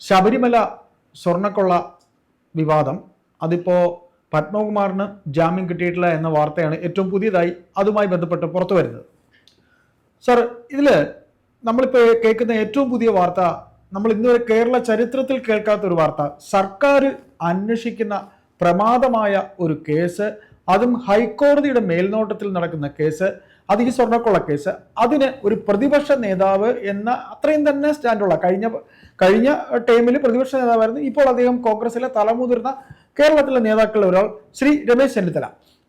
ശബരിമല സ്വർണ്ണക്കൊള്ള വിവാദം അതിപ്പോൾ പത്മകുമാറിന് ജാമ്യം കിട്ടിയിട്ടില്ല എന്ന വാർത്തയാണ് ഏറ്റവും പുതിയതായി അതുമായി ബന്ധപ്പെട്ട് പുറത്തു വരുന്നത്. സർ, ഇതിൽ നമ്മളിപ്പോൾ കേൾക്കുന്ന ഏറ്റവും പുതിയ വാർത്ത, നമ്മൾ ഇന്നുവരെ കേരള ചരിത്രത്തിൽ കേൾക്കാത്ത ഒരു വാർത്ത. സർക്കാർ അന്വേഷിക്കുന്ന പ്രമാദമായ ഒരു കേസ്, അതും ഹൈക്കോടതിയുടെ മേൽനോട്ടത്തിൽ നടക്കുന്ന കേസ്, അത് ഈ സ്വർണ്ണക്കൊള്ള കേസ്. അതിന് ഒരു പ്രതിപക്ഷ നേതാവ് എന്ന അത്രയും തന്നെ സ്റ്റാൻഡുള്ള, കഴിഞ്ഞ ടൈമിൽ പ്രതിപക്ഷ നേതാവായിരുന്നു, ഇപ്പോൾ അദ്ദേഹം കോൺഗ്രസിലെ തലമുതിർന്ന കേരളത്തിലെ നേതാക്കളിൽ ഒരാൾ ശ്രീ രമേശ് ചെന്നിത്തല.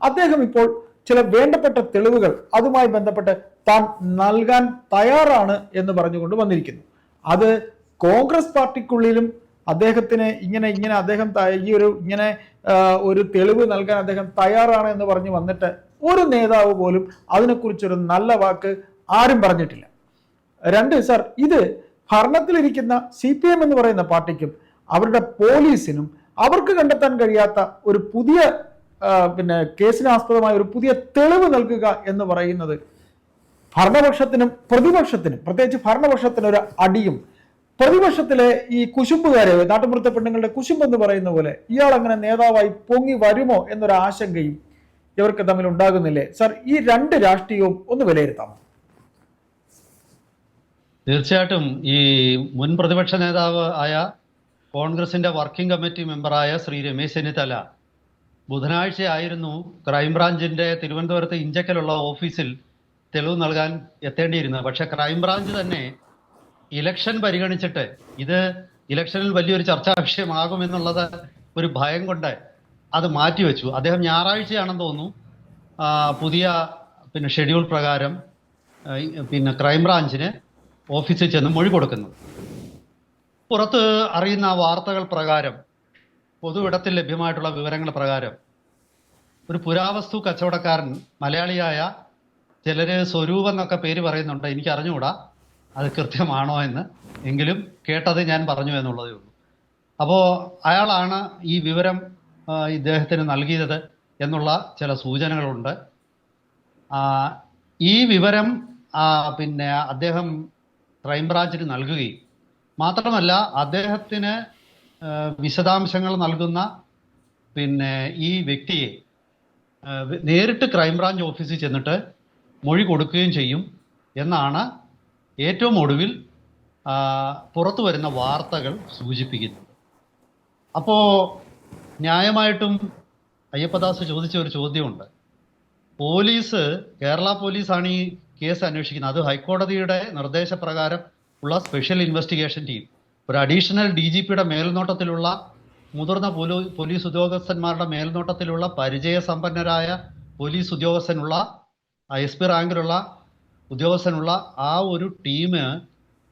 അദ്ദേഹം ഇപ്പോൾ ചില വേണ്ടപ്പെട്ട തെളിവുകൾ അതുമായി ബന്ധപ്പെട്ട് താൻ നൽകാൻ തയ്യാറാണ് എന്ന് പറഞ്ഞുകൊണ്ട് വന്നിരിക്കുന്നു. അത് കോൺഗ്രസ് പാർട്ടിക്കുള്ളിലും അദ്ദേഹത്തിന് ഇങ്ങനെ അദ്ദേഹം ഒരു തെളിവ് നൽകാൻ അദ്ദേഹം തയ്യാറാണ് എന്ന് പറഞ്ഞു വന്നിട്ട് ഒരു നേതാവ് പോലും അതിനെക്കുറിച്ചൊരു നല്ല വാക്ക് ആരും പറഞ്ഞിട്ടില്ല. രണ്ട്, സർ, ഇത് ഭരണത്തിലിരിക്കുന്ന CPM എന്ന് പറയുന്ന പാർട്ടിക്കും അവരുടെ പോലീസിനും അവർക്ക് കണ്ടെത്താൻ കഴിയാത്ത ഒരു പുതിയ കേസിന് ആസ്പദമായ ഒരു പുതിയ തെളിവ് നൽകുക എന്ന് പറയുന്നത് ഭരണപക്ഷത്തിനും പ്രതിപക്ഷത്തിനും, പ്രത്യേകിച്ച് ഭരണപക്ഷത്തിന് ഒരു അടിയും, പ്രതിപക്ഷത്തിലെ ഈ കുശുമ്പുകാരെ, നാട്ടുമ്പുറത്തെ പെണ്ണുങ്ങളുടെ കുശുമ്പ് എന്ന് പറയുന്ന പോലെ ഇയാൾ അങ്ങനെ നേതാവായി പൊങ്ങി വരുമോ എന്നൊരു ആശങ്കയും ഇവർക്ക് തമ്മിൽ ഉണ്ടാകുന്നില്ലേ? സർ, ഈ രണ്ട് രാഷ്ട്രീയവും ഒന്ന് വിലയിരുത്താമോ? തീർച്ചയായിട്ടും ഈ മുൻ പ്രതിപക്ഷ നേതാവ് ആയ കോൺഗ്രസിന്റെ വർക്കിംഗ് കമ്മിറ്റി മെമ്പറായ ശ്രീ രമേശ് ചെന്നിത്തല ബുധനാഴ്ചയായിരുന്നു ക്രൈംബ്രാഞ്ചിന്റെ തിരുവനന്തപുരത്ത് ഇഞ്ചക്കലുള്ള ഓഫീസിൽ തെളിവ് നൽകാൻ എത്തേണ്ടിയിരുന്നത്. പക്ഷെ ക്രൈംബ്രാഞ്ച് തന്നെ ഇലക്ഷൻ പരിഗണിച്ചിട്ട് ഇത് ഇലക്ഷനിൽ വലിയൊരു ചർച്ചാ വിഷയമാകുമെന്നുള്ളത് ഒരു ഭയം കൊണ്ട് അത് മാറ്റിവെച്ചു. അദ്ദേഹം ഞായറാഴ്ചയാണെന്ന് തോന്നുന്നു പുതിയ ഷെഡ്യൂൾ പ്രകാരം ക്രൈംബ്രാഞ്ചിന് ഓഫീസിൽ ചെന്ന് മൊഴി കൊടുക്കുന്നത്. പുറത്ത് അറിയുന്ന വാർത്തകൾ പ്രകാരം, പൊതുവിടത്തിൽ ലഭ്യമായിട്ടുള്ള വിവരങ്ങൾ പ്രകാരം, ഒരു പുരാവസ്തു കച്ചവടക്കാരൻ, മലയാളിയായ, ചിലര് സ്വരൂപ് എന്നൊക്കെ പേര് പറയുന്നുണ്ട്, എനിക്ക് അറിഞ്ഞുകൂടാ അത് കൃത്യമാണോ എന്ന്, എങ്കിലും കേട്ടത് ഞാൻ പറഞ്ഞു എന്നുള്ളതേ ഉള്ളൂ. അപ്പോൾ അയാളാണ് ഈ വിവരം ഇദ്ദേഹത്തിന് നൽകിയത് എന്നുള്ള ചില സൂചനകളുണ്ട്. ഈ വിവരം അദ്ദേഹം ക്രൈംബ്രാഞ്ചിന് നൽകുകയും മാത്രമല്ല അദ്ദേഹത്തിന് വിശദാംശങ്ങൾ നൽകുന്ന ഈ വ്യക്തിയെ നേരിട്ട് ക്രൈംബ്രാഞ്ച് ഓഫീസിൽ ചെന്നിട്ട് മൊഴി കൊടുക്കുകയും ചെയ്യും എന്നാണ് ഏറ്റവും ഒടുവിൽ പുറത്തു വരുന്ന വാർത്തകൾ സൂചിപ്പിക്കുന്നത്. അപ്പോൾ ന്യായമായിട്ടും അയ്യപ്പദാസ് ചോദിച്ച ഒരു ചോദ്യമുണ്ട്. കേരള പോലീസാണ് ഈ കേസ് അന്വേഷിക്കുന്നത്. അത് ഹൈക്കോടതിയുടെ നിർദ്ദേശപ്രകാരം ഉള്ള സ്പെഷ്യൽ ഇൻവെസ്റ്റിഗേഷൻ ടീം, ഒരു അഡീഷണൽ DGPയുടെ മേൽനോട്ടത്തിലുള്ള, മുതിർന്ന പോലീസ് ഉദ്യോഗസ്ഥന്മാരുടെ മേൽനോട്ടത്തിലുള്ള പരിചയസമ്പന്നരായ പോലീസ് ഉദ്യോഗസ്ഥനുള്ള, SP റാങ്കിലുള്ള ഉദ്യോഗസ്ഥനുള്ള ആ ഒരു ടീം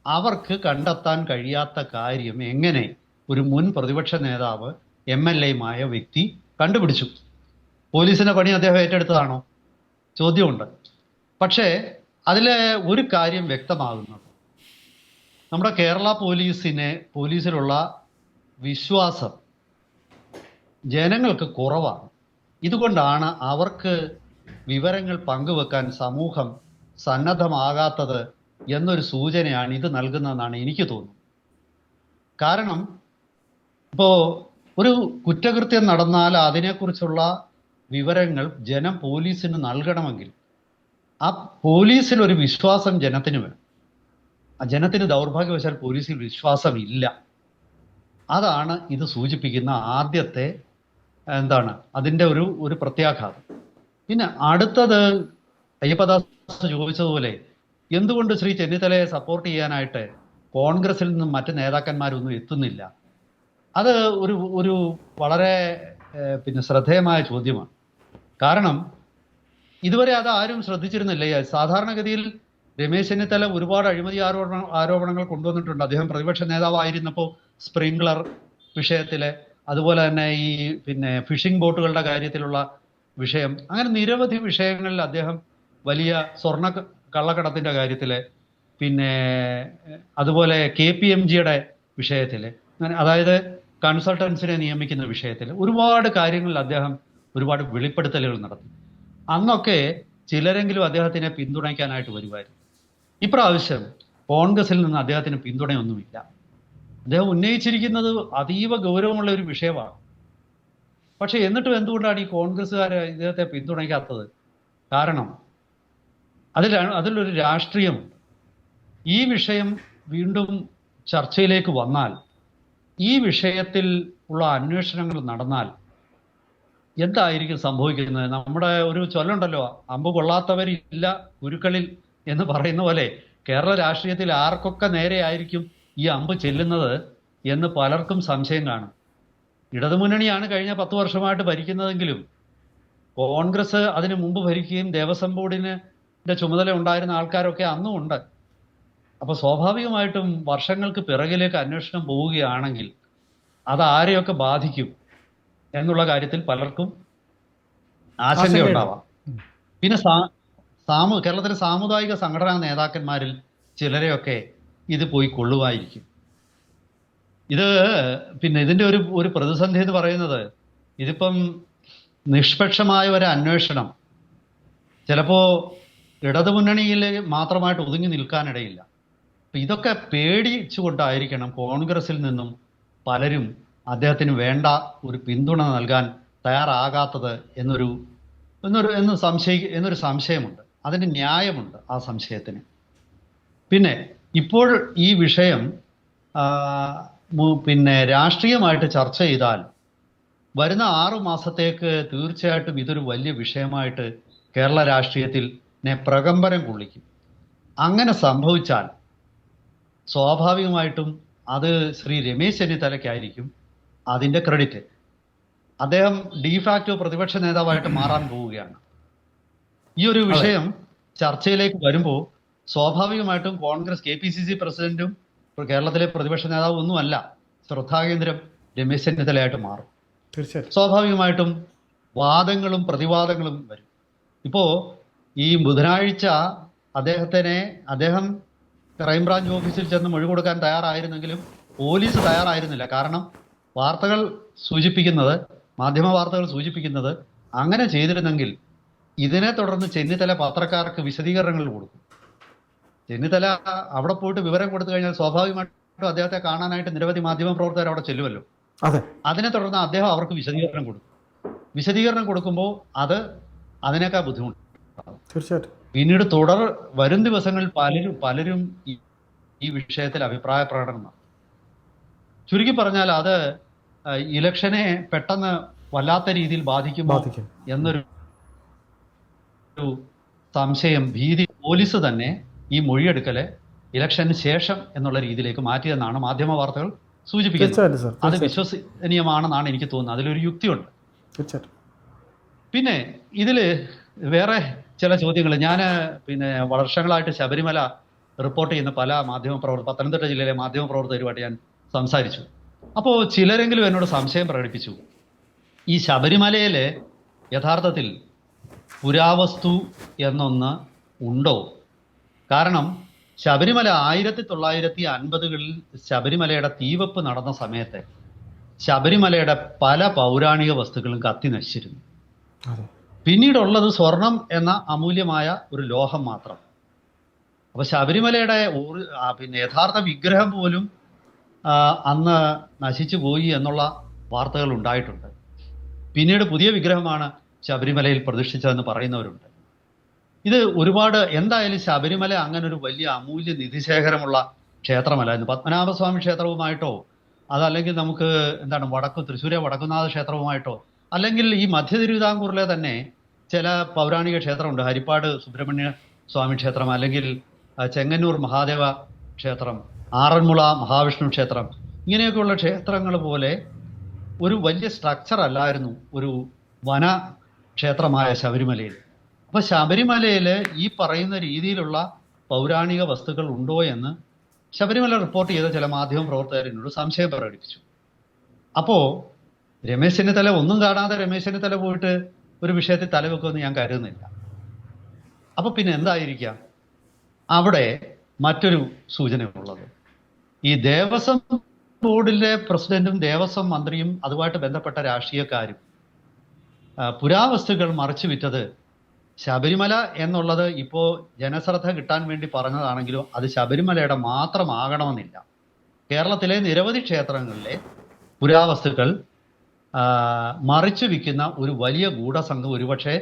അവർക്ക് കണ്ടെത്താൻ കഴിയാത്ത കാര്യം എങ്ങനെ ഒരു മുൻ പ്രതിപക്ഷ നേതാവ് MLAയുമായ വ്യക്തി കണ്ടുപിടിച്ചു? പോലീസിന്റെ പണി അദ്ദേഹം ഏറ്റെടുത്തതാണോ? ചോദ്യമുണ്ട്. പക്ഷേ അതിലെ ഒരു കാര്യം വ്യക്തമാകുന്നത്, നമ്മുടെ കേരള പോലീസിലുള്ള വിശ്വാസം ജനങ്ങൾക്ക് കുറവാണ്. ഇതുകൊണ്ടാണ് അവർക്ക് വിവരങ്ങൾ പങ്കുവെക്കാൻ സമൂഹം സന്നദ്ധമാകാത്തത് എന്നൊരു സൂചനയാണ് ഇത് നൽകുന്നതെന്നാണ് എനിക്ക് തോന്നുന്നത്. കാരണം ഇപ്പോൾ ഒരു കുറ്റകൃത്യം നടന്നാൽ അതിനെക്കുറിച്ചുള്ള വിവരങ്ങൾ ജനം പോലീസിന് നൽകണമെങ്കിൽ ആ പോലീസിൽ ഒരു വിശ്വാസം ജനത്തിന് വേണം. ആ ജനത്തിന് ദൗർഭാഗ്യവശാൽ പോലീസിൽ വിശ്വാസമില്ല. അതാണ് ഇത് സൂചിപ്പിക്കുന്ന ആദ്യത്തെ അതിൻ്റെ ഒരു പ്രത്യാഘാതം. പിന്നെ അടുത്തത്, അയ്യപ്പദാസ് ചോദിച്ചതുപോലെ എന്തുകൊണ്ട് ശ്രീ ചെന്നിത്തലയെ സപ്പോർട്ട് ചെയ്യാനായിട്ട് കോൺഗ്രസിൽ നിന്നും മറ്റ് നേതാക്കന്മാരൊന്നും എത്തുന്നില്ല? അത് ഒരു വളരെ ശ്രദ്ധേയമായ ചോദ്യമാണ്. കാരണം ഇതുവരെ അത് ആരും ശ്രദ്ധിച്ചിരുന്നില്ല. സാധാരണഗതിയിൽ രമേശ് ചെന്നിത്തല ഒരുപാട് അഴിമതി ആരോപണങ്ങൾ കൊണ്ടുവന്നിട്ടുണ്ട്. അദ്ദേഹം പ്രതിപക്ഷ നേതാവായിരുന്നപ്പോൾ സ്പ്രിംഗ്ലർ വിഷയത്തില്, അതുപോലെ തന്നെ ഈ ഫിഷിംഗ് ബോട്ടുകളുടെ കാര്യത്തിലുള്ള വിഷയം, അങ്ങനെ നിരവധി വിഷയങ്ങളിൽ അദ്ദേഹം വലിയ സ്വർണ്ണ കള്ളക്കടത്തിന്റെ കാര്യത്തില്, അതുപോലെ KPMGയുടെ വിഷയത്തില്, അതായത് കൺസൾട്ടൻസിനെ നിയമിക്കുന്ന വിഷയത്തിൽ ഒരുപാട് കാര്യങ്ങളിൽ അദ്ദേഹം ഒരുപാട് വെളിപ്പെടുത്തലുകൾ നടത്തി. അന്നൊക്കെ ചിലരെങ്കിലും അദ്ദേഹത്തിനെ പിന്തുണയ്ക്കാനായിട്ട് വരുമായിരുന്നു. ഇപ്രാവശ്യം കോൺഗ്രസിൽ നിന്ന് അദ്ദേഹത്തിന് പിന്തുണയൊന്നുമില്ല. അദ്ദേഹം ഉന്നയിച്ചിരിക്കുന്നത് അതീവ ഗൗരവമുള്ള ഒരു വിഷയമാണ്. പക്ഷെ എന്നിട്ടും എന്തുകൊണ്ടാണ് ഈ കോൺഗ്രസ്സുകാർ ഇദ്ദേഹത്തെ പിന്തുണയ്ക്കാത്തത്? കാരണം അതിലൊരു രാഷ്ട്രീയമുണ്ട്. ഈ വിഷയം വീണ്ടും ചർച്ചയിലേക്ക് വന്നാൽ, ഈ വിഷയത്തിൽ ഉള്ള അന്വേഷണങ്ങൾ നടന്നാൽ എന്തായിരിക്കും സംഭവിക്കുന്നത്? നമ്മുടെ ഒരു ചൊല്ലുണ്ടല്ലോ, അമ്പ് കൊള്ളാത്തവരില്ല ഗുരുക്കളിൽ എന്ന് പറയുന്ന പോലെ കേരള രാഷ്ട്രീയത്തിൽ ആർക്കൊക്കെ നേരെയായിരിക്കും ഈ അമ്പ് ചെല്ലുന്നത് എന്ന് പലർക്കും സംശയം കാണും. ഇടതുമുന്നണിയാണ് കഴിഞ്ഞ 10 വർഷമായിട്ട് ഭരിക്കുന്നതെങ്കിലും കോൺഗ്രസ് അതിനു മുമ്പ് ഭരിക്കുകയും ദേവസ്വം ബോർഡിന്റെ ചുമതല ഉണ്ടായിരുന്ന ആൾക്കാരൊക്കെ അന്നും ഉണ്ട്. അപ്പൊ സ്വാഭാവികമായിട്ടും വർഷങ്ങൾക്ക് പിറകിലേക്ക് അന്വേഷണം പോവുകയാണെങ്കിൽ അത് ആരെയൊക്കെ ബാധിക്കും എന്നുള്ള കാര്യത്തിൽ പലർക്കും ആശങ്കയുണ്ടാവാം. പിന്നെ കേരളത്തിലെ സാമുദായിക സംഘടനാ നേതാക്കന്മാരിൽ ചിലരെയൊക്കെ ഇത് പോയി കൊള്ളുമായിരിക്കും. പിന്നെ ഇതിന്റെ ഒരു പ്രതിസന്ധി എന്ന് പറയുന്നത്, ഇതിപ്പം നിഷ്പക്ഷമായ ഒരു അന്വേഷണം ചിലപ്പോ ഇടതുമുന്നണിയിൽ മാത്രമായിട്ട് ഒതുങ്ങി നിൽക്കാനിടയില്ല. അപ്പൊ ഇതൊക്കെ പേടിച്ചുകൊണ്ടായിരിക്കണം കോൺഗ്രസിൽ നിന്നും പലരും അദ്ദേഹത്തിന് വേണ്ട ഒരു പിന്തുണ നൽകാൻ തയ്യാറാകാത്തത് എന്നൊരു സംശയമുണ്ട്. അതിന് ന്യായമുണ്ട് ആ സംശയത്തിന്. പിന്നെ ഇപ്പോൾ ഈ വിഷയം പിന്നെ രാഷ്ട്രീയമായിട്ട് ചർച്ച ചെയ്താൽ വരുന്ന 6 മാസത്തേക്ക് തീർച്ചയായിട്ടും ഇതൊരു വലിയ വിഷയമായിട്ട് കേരള രാഷ്ട്രീയത്തിൽ പ്രകമ്പനം കൊള്ളിക്കും. അങ്ങനെ സംഭവിച്ചാൽ സ്വാഭാവികമായിട്ടും അത് ശ്രീ രമേശ് ചെന്നിത്തലയ്ക്കായിരിക്കും അതിൻ്റെ ക്രെഡിറ്റ്. അദ്ദേഹം ഡീഫാക്റ്റോ പ്രതിപക്ഷ നേതാവായിട്ട് മാറാൻ പോവുകയാണ്. ഈ ഒരു വിഷയം ചർച്ചയിലേക്ക് വരുമ്പോൾ സ്വാഭാവികമായിട്ടും കോൺഗ്രസ് KPCC പ്രസിഡന്റും കേരളത്തിലെ പ്രതിപക്ഷ നേതാവും ഒന്നുമല്ല, ശ്രദ്ധാകേന്ദ്രം രമേശ് ചെന്നിത്തലയായിട്ട് മാറും. തീർച്ചയായിട്ടും സ്വാഭാവികമായിട്ടും വാദങ്ങളും പ്രതിവാദങ്ങളും വരും. ഇപ്പോ ഈ ബുധനാഴ്ച അദ്ദേഹം ക്രൈംബ്രാഞ്ച് ഓഫീസിൽ ചെന്ന് മൊഴി കൊടുക്കാൻ തയ്യാറായിരുന്നെങ്കിലും പോലീസ് തയ്യാറായിരുന്നില്ല. കാരണം മാധ്യമ വാർത്തകൾ സൂചിപ്പിക്കുന്നത് അങ്ങനെ ചെയ്തിരുന്നെങ്കിൽ ഇതിനെ തുടർന്ന് ചെന്നിത്തല പത്രക്കാർക്ക് വിശദീകരണങ്ങൾ കൊടുക്കും. ചെന്നിത്തല അവിടെ പോയിട്ട് വിവരം കൊടുത്തു കഴിഞ്ഞാൽ സ്വാഭാവികമായിട്ടും അദ്ദേഹത്തെ കാണാനായിട്ട് നിരവധി മാധ്യമ പ്രവർത്തകർ അവിടെ ചെല്ലുമല്ലോ. അതിനെ തുടർന്ന് അദ്ദേഹം അവർക്ക് വിശദീകരണം കൊടുക്കുമ്പോൾ അതിനേക്കാൾ ബുദ്ധിമുട്ട്. തീർച്ചയായിട്ടും പിന്നീട് വരും ദിവസങ്ങളിൽ പലരും ഈ വിഷയത്തിൽ അഭിപ്രായ പ്രകടനം നടത്തും. ചുരുക്കി പറഞ്ഞാൽ അത് ഇലക്ഷനെ പെട്ടെന്ന് വല്ലാത്ത രീതിയിൽ ബാധിക്കുമോ എന്നൊരു സംശയം, ഭീതി പോലീസ് തന്നെ ഈ മൊഴിയെടുക്കല് ഇലക്ഷന് ശേഷം എന്നുള്ള രീതിയിലേക്ക് മാറ്റിയെന്നാണ് മാധ്യമ വാർത്തകൾ സൂചിപ്പിക്കുന്നത്. അത് വിശ്വസനീയമാണെന്നാണ് എനിക്ക് തോന്നുന്നത്. അതിലൊരു യുക്തിയുണ്ട്. പിന്നെ ഇതില് വേറെ ചില ചോദ്യങ്ങൾ, ഞാൻ വർഷങ്ങളായിട്ട് ശബരിമല റിപ്പോർട്ട് ചെയ്യുന്ന പല പത്തനംതിട്ട ജില്ലയിലെ മാധ്യമപ്രവർത്തകരുമായിട്ട് ഞാൻ സംസാരിച്ചു. അപ്പോൾ ചിലരെങ്കിലും എന്നോട് സംശയം പ്രകടിപ്പിച്ചു, ഈ ശബരിമലയിലെ യഥാർത്ഥത്തിൽ പുരാവസ്തു എന്നൊന്ന് ഉണ്ടോ? കാരണം ശബരിമല 1950കളിൽ ശബരിമലയുടെ തീവെപ്പ് നടന്ന സമയത്ത് ശബരിമലയുടെ പല പൗരാണിക വസ്തുക്കളും കത്തി നശിച്ചിരുന്നു. പിന്നീടുള്ളത് സ്വർണം എന്ന അമൂല്യമായ ഒരു ലോഹം മാത്രം. അപ്പൊ ശബരിമലയുടെ യഥാർത്ഥ വിഗ്രഹം പോലും അന്ന് നശിച്ചു പോയി എന്നുള്ള വാർത്തകൾ ഉണ്ടായിട്ടുണ്ട്. പിന്നീട് പുതിയ വിഗ്രഹമാണ് ശബരിമലയിൽ പ്രതിഷ്ഠിച്ചതെന്ന് പറയുന്നവരുണ്ട്. ഇത് എന്തായാലും ശബരിമല അങ്ങനെ ഒരു വലിയ അമൂല്യ നിധിശേഖരമുള്ള ക്ഷേത്രമല്ല. ഇന്ന് പത്മനാഭസ്വാമി ക്ഷേത്രവുമായിട്ടോ അതല്ലെങ്കിൽ നമുക്ക് തൃശ്ശൂരെ വടക്കുന്നാഥ ക്ഷേത്രവുമായിട്ടോ അല്ലെങ്കിൽ ഈ മധ്യ തിരുവിതാംകൂറിലെ തന്നെ ചില പൗരാണിക ക്ഷേത്രമുണ്ട്. ഹരിപ്പാട് സുബ്രഹ്മണ്യ സ്വാമി ക്ഷേത്രം, അല്ലെങ്കിൽ ചെങ്ങന്നൂർ മഹാദേവ ക്ഷേത്രം, ആറന്മുള മഹാവിഷ്ണു ക്ഷേത്രം, ഇങ്ങനെയൊക്കെയുള്ള ക്ഷേത്രങ്ങൾ പോലെ ഒരു വലിയ സ്ട്രക്ചർ അല്ലായിരുന്നു ഒരു വന ക്ഷേത്രമായ ശബരിമലയിൽ. അപ്പൊ ശബരിമലയിൽ ഈ പറയുന്ന രീതിയിലുള്ള പൗരാണിക വസ്തുക്കൾ ഉണ്ടോ എന്ന് ശബരിമല റിപ്പോർട്ട് ചെയ്ത ചില മാധ്യമ പ്രവർത്തകരോട് സംശയം പ്രകടിപ്പിച്ചു. അപ്പോ രമേശ് ചെന്നിത്തല ഒന്നും കാണാതെ രമേശ് ചെന്നിത്തല പോയിട്ട് ഒരു വിഷയത്തിൽ തലവെക്കുമെന്ന് ഞാൻ കരുതുന്നില്ല. അപ്പൊ പിന്നെ എന്തായിരിക്കാം അവിടെ മറ്റൊരു സൂചനയുള്ളത്? ഈ ദേവസ്വം ബോർഡിലെ പ്രസിഡന്റും ദേവസ്വം മന്ത്രിയും അതുമായിട്ട് ബന്ധപ്പെട്ട രാഷ്ട്രീയക്കാരും പുരാവസ്തുക്കൾ മറിച്ചു വിറ്റത് ശബരിമല എന്നുള്ളത് ഇപ്പോൾ ജനശ്രദ്ധ കിട്ടാൻ വേണ്ടി പറഞ്ഞതാണെങ്കിലും അത് ശബരിമലയുടെ മാത്രമാകണമെന്നില്ല. കേരളത്തിലെ നിരവധി ക്ഷേത്രങ്ങളിലെ പുരാവസ്തുക്കൾ മറിച്ചു വിൽക്കുന്ന ഒരു വലിയ ഗൂഢസംഘം ഒരുപക്ഷെ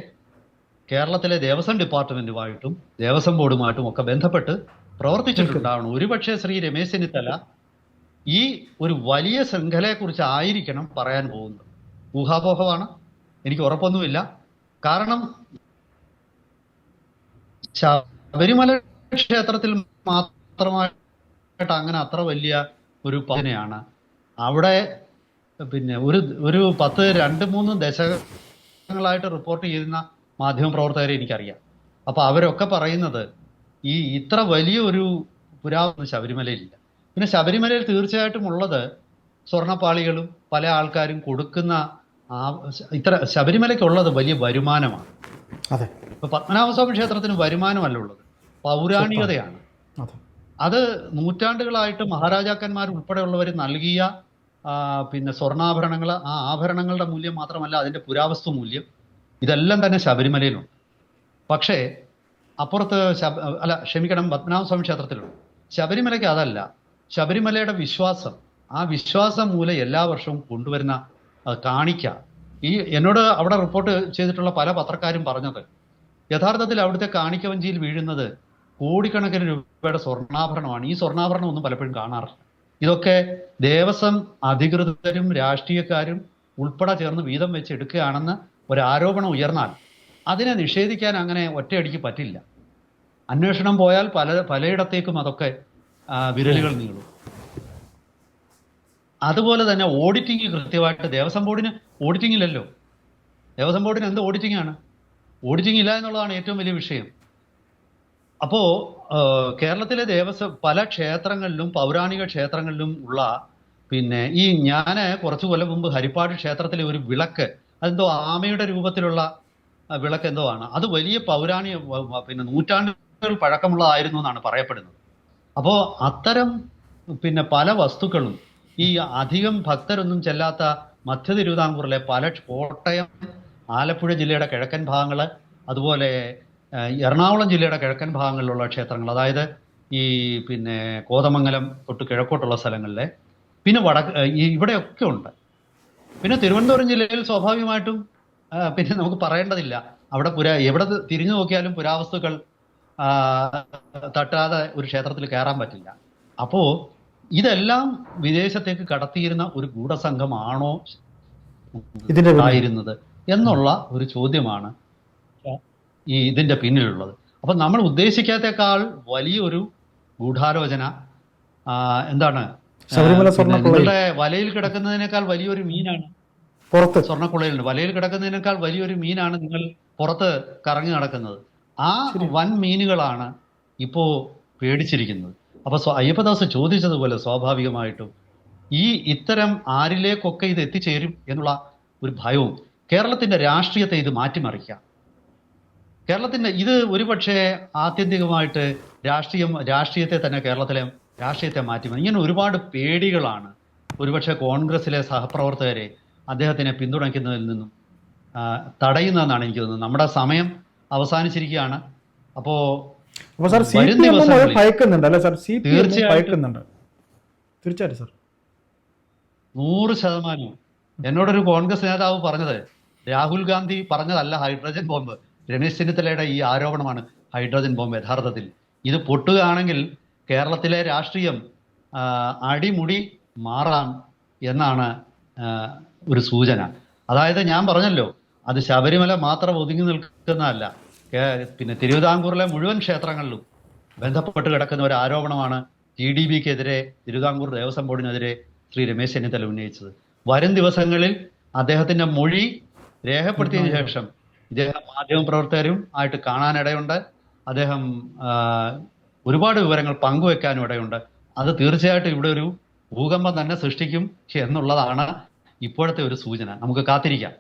കേരളത്തിലെ ദേവസ്വം ഡിപ്പാർട്ട്മെന്റുമായിട്ടും ദേവസ്വം ബോർഡുമായിട്ടും ഒക്കെ ബന്ധപ്പെട്ട് പ്രവർത്തിച്ചിട്ടുണ്ടാവണം. ഒരുപക്ഷെ ശ്രീ രമേശ് ചെന്നിത്തല ഈ ഒരു വലിയ ശൃംഖലയെക്കുറിച്ച് ആയിരിക്കണം പറയാൻ പോകുന്നത്. ഊഹാപോഹമാണ്, എനിക്ക് ഉറപ്പൊന്നുമില്ല. കാരണം ശബരിമല ക്ഷേത്രത്തിൽ മാത്രമായിട്ട് അങ്ങനെ അത്ര വലിയ ഒരു പതിനെയാണ് അവിടെ പിന്നെ ഒരു 2-3 ദശകങ്ങളായിട്ട് റിപ്പോർട്ട് ചെയ്യുന്ന മാധ്യമപ്രവർത്തകരെ എനിക്കറിയാം. അപ്പൊ അവരൊക്കെ പറയുന്നത് ഈ ഇത്ര വലിയ ഒരു പുരാവസ്തു ശബരിമലയിലില്ല. പിന്നെ ശബരിമലയിൽ തീർച്ചയായിട്ടും ഉള്ളത് സ്വർണ്ണപ്പാളികളും പല ആൾക്കാരും കൊടുക്കുന്ന ശബരിമലയ്ക്കുള്ളത് വലിയ വരുമാനമാണ്. ഇപ്പൊ പത്മനാഭസ്വാമി ക്ഷേത്രത്തിന് വരുമാനമല്ല ഉള്ളത്, പൗരാണികതയാണ്. അത് നൂറ്റാണ്ടുകളായിട്ട് മഹാരാജാക്കന്മാർ ഉൾപ്പെടെയുള്ളവർ നൽകിയ പിന്നെ സ്വർണ്ണാഭരണങ്ങൾ, ആ ആഭരണങ്ങളുടെ മൂല്യം മാത്രമല്ല അതിന്റെ പുരാവസ്തു മൂല്യം, ഇതെല്ലാം തന്നെ ശബരിമലയിലുണ്ട്. പക്ഷേ അപ്പുറത്ത് പത്മനാഭസ്വാമി ക്ഷേത്രത്തിലുണ്ട്. ശബരിമലയ്ക്ക് അതല്ല. ശബരിമലയുടെ വിശ്വാസം, ആ വിശ്വാസം മൂലം എല്ലാ വർഷവും കൊണ്ടുവരുന്ന കാണിക്ക, എന്നോട് അവിടെ റിപ്പോർട്ട് ചെയ്തിട്ടുള്ള പല പത്രക്കാരും പറഞ്ഞത് യഥാർത്ഥത്തിൽ അവിടുത്തെ കാണിക്കവഞ്ചിയിൽ വീഴുന്നത് കോടിക്കണക്കിന് രൂപയുടെ സ്വർണ്ണാഭരണമാണ്. ഈ സ്വർണ്ണാഭരണം ഒന്നും പലപ്പോഴും കാണാറില്ല. ഇതൊക്കെ ദേവസ്വം അധികൃതരും രാഷ്ട്രീയക്കാരും ഉൾപ്പെടെ ചേർന്ന് വീതം വെച്ച് എടുക്കുകയാണെന്ന് ഒരാരോപണം ഉയർന്നാൽ അതിനെ നിഷേധിക്കാൻ അങ്ങനെ ഒറ്റയടിക്ക് പറ്റില്ല. അന്വേഷണം പോയാൽ പലയിടത്തേക്കും അതൊക്കെ വിരലുകൾ നീളും. അതുപോലെ തന്നെ ഓഡിറ്റിംഗ് കൃത്യമായിട്ട് ദേവസ്വം ബോർഡിന് ഓഡിറ്റിംഗ് ഇല്ലല്ലോ. ദേവസ്വം ബോർഡിന് എന്ത് ഓഡിറ്റിംഗ് ആണ്? ഓഡിറ്റിംഗ് ഇല്ല എന്നുള്ളതാണ് ഏറ്റവും വലിയ വിഷയം. അപ്പോ കേരളത്തിലെ പല ക്ഷേത്രങ്ങളിലും പൗരാണിക ക്ഷേത്രങ്ങളിലും ഉള്ള പിന്നെ ഞാൻ കുറച്ചു കൊല്ലം മുമ്പ് ഹരിപ്പാട് ക്ഷേത്രത്തിലെ ഒരു വിളക്ക്, അതെന്തോ ആമയുടെ രൂപത്തിലുള്ള വിളക്ക് എന്തോ ആണ്, അത് വലിയ പിന്നെ നൂറ്റാണ്ടുകൾ പഴക്കമുള്ളതായിരുന്നു എന്നാണ് പറയപ്പെടുന്നത്. അപ്പോൾ അത്തരം പിന്നെ പല വസ്തുക്കളും ഈ അധികം ഭക്തരൊന്നും ചെല്ലാത്ത മധ്യ തിരുവിതാംകൂറിലെ പല കോട്ടയം, ആലപ്പുഴ ജില്ലയുടെ കിഴക്കൻ ഭാഗങ്ങൾ, അതുപോലെ എറണാകുളം ജില്ലയുടെ കിഴക്കൻ ഭാഗങ്ങളിലുള്ള ക്ഷേത്രങ്ങൾ, അതായത് ഈ പിന്നെ കോതമംഗലം തൊട്ട് കിഴക്കോട്ടുള്ള സ്ഥലങ്ങളിലെ, പിന്നെ ഇവിടെയൊക്കെ ഉണ്ട്. പിന്നെ തിരുവനന്തപുരം ജില്ലയിൽ സ്വാഭാവികമായിട്ടും പിന്നെ നമുക്ക് പറയേണ്ടതില്ല, അവിടെ എവിടെ തിരിഞ്ഞു നോക്കിയാലും പുരാവസ്തുക്കൾ തട്ടാതെ ഒരു ക്ഷേത്രത്തിൽ കയറാൻ പറ്റില്ല. അപ്പോ ഇതെല്ലാം വിദേശത്തേക്ക് കടത്തിയിരുന്ന ഒരു ഗൂഢസംഘമാണോ ആയിരുന്നത് എന്നുള്ള ഒരു ചോദ്യമാണ് ഇതിന്റെ പിന്നിലുള്ളത്. അപ്പൊ നമ്മൾ ഉദ്ദേശിക്കാത്തേക്കാൾ വലിയൊരു ഗൂഢാലോചന എന്താണ്, നിങ്ങളുടെ വലയിൽ കിടക്കുന്നതിനേക്കാൾ വലിയൊരു മീനാണ് പുറത്ത്, സ്വർണ്ണക്കുളയിലുണ്ട്, വലയിൽ കിടക്കുന്നതിനേക്കാൾ വലിയൊരു മീനാണ് നിങ്ങൾ പുറത്ത് കറങ്ങി നടക്കുന്നത്. ആ വൻ മീനുകളാണ് ഇപ്പോ പേടിച്ചിരിക്കുന്നത്. അപ്പൊ അയ്യപ്പദാസ് ചോദിച്ചതുപോലെ സ്വാഭാവികമായിട്ടും ഇത്തരം ആരിലേക്കൊക്കെ ഇത് എത്തിച്ചേരും എന്നുള്ള ഒരു ഭയവും, കേരളത്തിന്റെ രാഷ്ട്രീയത്തെ ഇത് മാറ്റിമറിക്കാം. കേരളത്തിന്റെ ഇത് ഒരുപക്ഷെ ആത്യന്തികമായിട്ട് രാഷ്ട്രീയത്തെ തന്നെ, കേരളത്തിലെ രാഷ്ട്രീയത്തെ മാറ്റിമറി. ഇങ്ങനെ ഒരുപാട് പേടികളാണ് ഒരുപക്ഷെ കോൺഗ്രസിലെ സഹപ്രവർത്തകരെ അദ്ദേഹത്തിനെ പിന്തുണയ്ക്കുന്നതിൽ നിന്നും തടയുന്നതെന്നാണ് എനിക്ക് തോന്നുന്നത്. നമ്മുടെ സമയം അവസാനിച്ചിരിക്കുകയാണ്. അപ്പോ തീർച്ചയായിട്ടും 100% എന്നോടൊരു കോൺഗ്രസ് നേതാവ് പറഞ്ഞത് രാഹുൽ ഗാന്ധി പറഞ്ഞതല്ല ഹൈഡ്രജൻ ബോംബ്, രമേശ് ചെന്നിത്തലയുടെ ഈ ആരോപണമാണ് ഹൈഡ്രജൻ ബോംബ്. യഥാർത്ഥത്തിൽ ഇത് പൊട്ടുകയാണെങ്കിൽ കേരളത്തിലെ രാഷ്ട്രീയം അടിമുടി മാറാം എന്നാണ് ഒരു സൂചന. അതായത് ഞാൻ പറഞ്ഞല്ലോ, അത് ശബരിമല മാത്രം ഒതുങ്ങി നിൽക്കുന്നതല്ല, പിന്നെ തിരുവിതാംകൂറിലെ മുഴുവൻ ക്ഷേത്രങ്ങളിലും ബന്ധപ്പെട്ട് കിടക്കുന്ന ഒരു ആരോപണമാണ് TDBക്കെതിരെ, തിരുവിതാംകൂർ ദേവസ്വം ബോർഡിനെതിരെ ശ്രീ രമേശ് ചെന്നിത്തല ഉന്നയിച്ചത്. വരും ദിവസങ്ങളിൽ അദ്ദേഹത്തിന്റെ മൊഴി രേഖപ്പെടുത്തിയതിനു ശേഷം ഇദ്ദേഹം മാധ്യമപ്രവർത്തകരും ആയിട്ട് കാണാനിടയുണ്ട്. അദ്ദേഹം ഒരുപാട് വിവരങ്ങൾ പങ്കുവെക്കാനും ഇടയുണ്ട്. അത് തീർച്ചയായിട്ടും ഇവിടെ ഒരു ഭൂകമ്പം തന്നെ സൃഷ്ടിക്കും എന്നുള്ളതാണ് ഇപ്പോഴത്തെ ഒരു സൂചന. നമുക്ക് കാത്തിരിക്കാം.